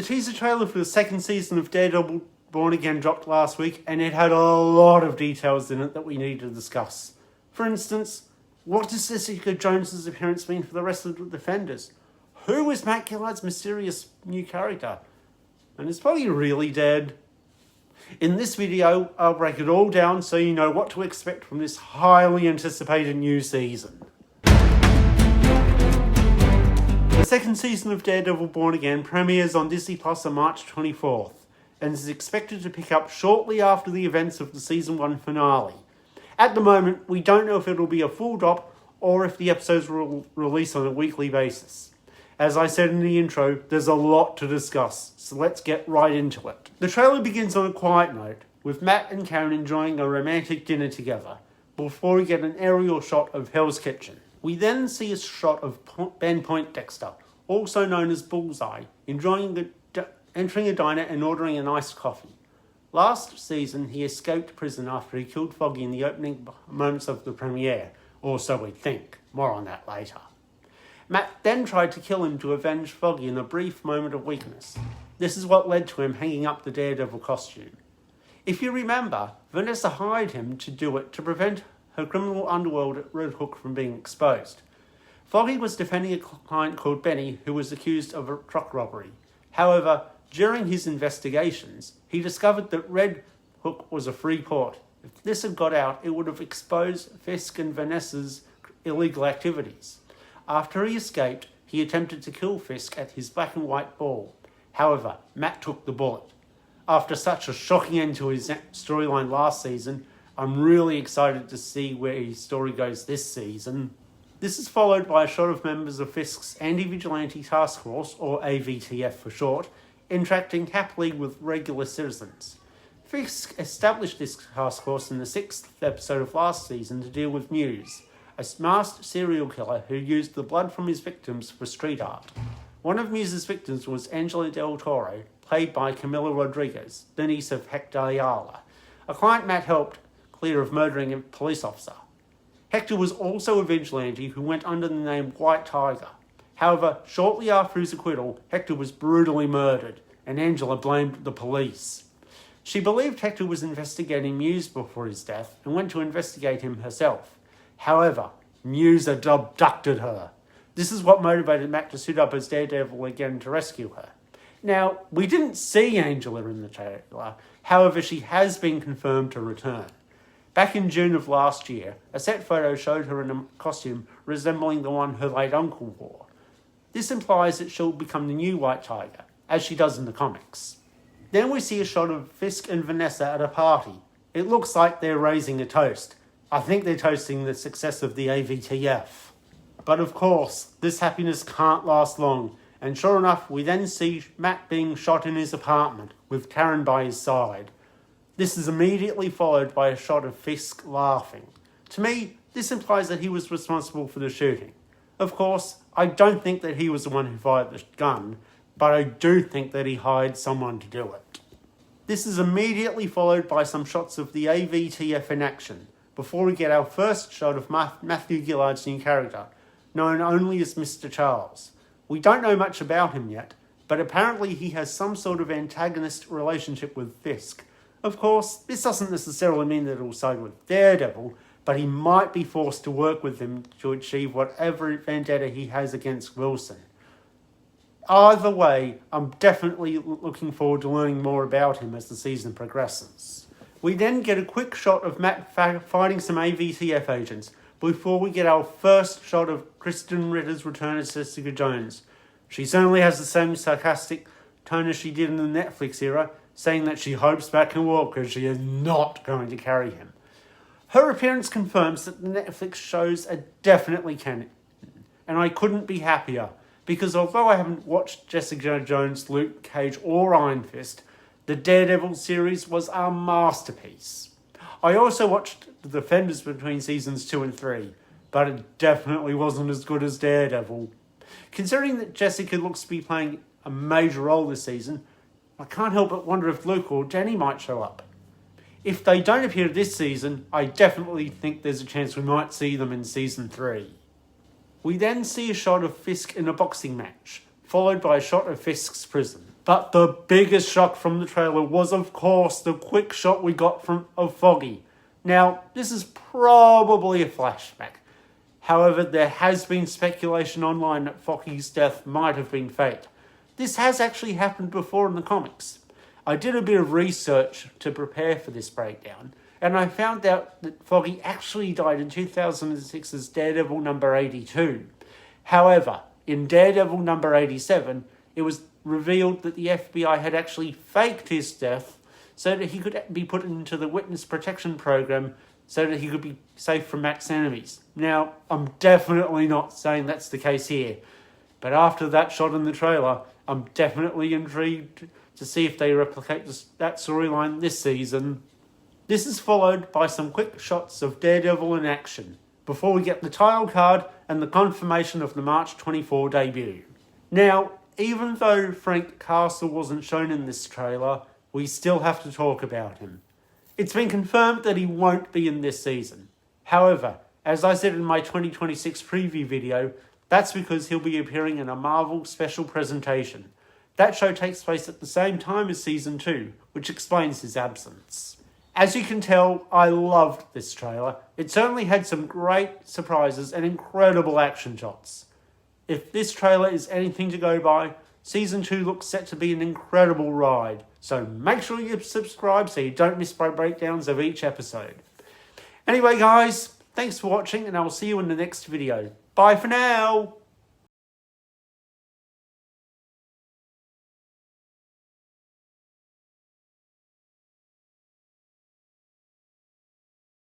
The teaser trailer for the second season of Daredevil BORN Again dropped last week, and it had a lot of details in it that we need to discuss. For instance, what does Jessica Jones' appearance mean for the rest of the Defenders? Who is Matt Gillard's mysterious new character? And is probably really dead? In this video, I'll break it all down so you know what to expect from this highly anticipated new season. The second season of Daredevil BORN Again premieres on Disney Plus on March 24th and is expected to pick up shortly after the events of the Season 1 finale. At the moment, we don't know if it'll be a full drop or if the episodes will release on a weekly basis. As I said in the intro, there's a lot to discuss, so let's get right into it. The trailer begins on a quiet note, with Matt and Karen enjoying a romantic dinner together, before we get an aerial shot of Hell's Kitchen. We then see a shot of Ben Poindexter, also known as Bullseye, entering a diner and ordering an iced coffee. Last season, he escaped prison after he killed Foggy in the opening moments of the premiere, or so we think. More on that later. Matt then tried to kill him to avenge Foggy in a brief moment of weakness. This is what led to him hanging up the Daredevil costume. If you remember, Vanessa hired him to do it to prevent her criminal underworld at Red Hook from being exposed. Foggy was defending a client called Benny who was accused of a truck robbery. However, during his investigations, he discovered that Red Hook was a free port. If this had got out, it would have exposed Fisk and Vanessa's illegal activities. After he escaped, he attempted to kill Fisk at his black and white ball. However, Matt took the bullet. After such a shocking end to his storyline last season, I'm really excited to see where his story goes this season. This is followed by a shot of members of Fisk's Anti-Vigilante Task Force, or AVTF for short, interacting happily with regular citizens. Fisk established this task force in the 6th episode of last season to deal with Muse, a masked serial killer who used the blood from his victims for street art. One of Muse's victims was Angela Del Toro, played by Camila Rodriguez, the niece of Hector Ayala, a client Matt helped clear of murdering a police officer. Hector was also a vigilante who went under the name White Tiger. However, shortly after his acquittal, Hector was brutally murdered, and Angela blamed the police. She believed Hector was investigating Muse before his death and went to investigate him herself. However, Muse abducted her. This is what motivated Matt to suit up as Daredevil again to rescue her. Now, we didn't see Angela in the trailer, however she has been confirmed to return. Back in June of last year, a set photo showed her in a costume resembling the one her late uncle wore. This implies that she'll become the new White Tiger, as she does in the comics. Then we see a shot of Fisk and Vanessa at a party. It looks like they're raising a toast. I think they're toasting the success of the AVTF. But of course, this happiness can't last long, and sure enough, we then see Matt being shot in his apartment, with Karen by his side. This is immediately followed by a shot of Fisk laughing. To me, this implies that he was responsible for the shooting. Of course, I don't think that he was the one who fired the gun, but I do think that he hired someone to do it. This is immediately followed by some shots of the AVTF in action, before we get our first shot of Matthew Gillard's new character, known only as Mr. Charles. We don't know much about him yet, but apparently he has some sort of antagonist relationship with Fisk. Of course, this doesn't necessarily mean that he'll side with Daredevil, but he might be forced to work with him to achieve whatever vendetta he has against Wilson. Either way, I'm definitely looking forward to learning more about him as the season progresses. We then get a quick shot of Matt fighting some AVTF agents, before we get our first shot of Kristen Ritter's return as Jessica Jones. She certainly has the same sarcastic tone as she did in the Netflix era, saying that she hopes Matt can walk because she is not going to carry him. Her appearance confirms that the Netflix shows are definitely canon, and I couldn't be happier, because although I haven't watched Jessica Jones, Luke Cage or Iron Fist, the Daredevil series was a masterpiece. I also watched The Defenders between seasons 2 and 3, but it definitely wasn't as good as Daredevil. Considering that Jessica looks to be playing a major role this season, I can't help but wonder if Luke or Jenny might show up. If they don't appear this season, I definitely think there's a chance we might see them in season 3. We then see a shot of Fisk in a boxing match, followed by a shot of Fisk's prison. But the biggest shock from the trailer was, of course, the quick shot we got of Foggy. Now, this is probably a flashback. However, there has been speculation online that Foggy's death might have been fake. This has actually happened before in the comics. I did a bit of research to prepare for this breakdown, and I found out that Foggy actually died in 2006's Daredevil number 82. However, in Daredevil number 87, it was revealed that the FBI had actually faked his death so that he could be put into the witness protection program so that he could be safe from Matt's enemies. Now, I'm definitely not saying that's the case here, but after that shot in the trailer, I'm definitely intrigued to see if they replicate that storyline this season. This is followed by some quick shots of Daredevil in action, before we get the title card and the confirmation of the March 24 debut. Now, even though Frank Castle wasn't shown in this trailer, we still have to talk about him. It's been confirmed that he won't be in this season. However, as I said in my 2026 preview video, that's because he'll be appearing in a Marvel special presentation. That show takes place at the same time as Season 2, which explains his absence. As you can tell, I loved this trailer. It certainly had some great surprises and incredible action shots. If this trailer is anything to go by, Season 2 looks set to be an incredible ride. So make sure you subscribe so you don't miss my breakdowns of each episode. Anyway guys, thanks for watching and I'll see you in the next video. Bye for now!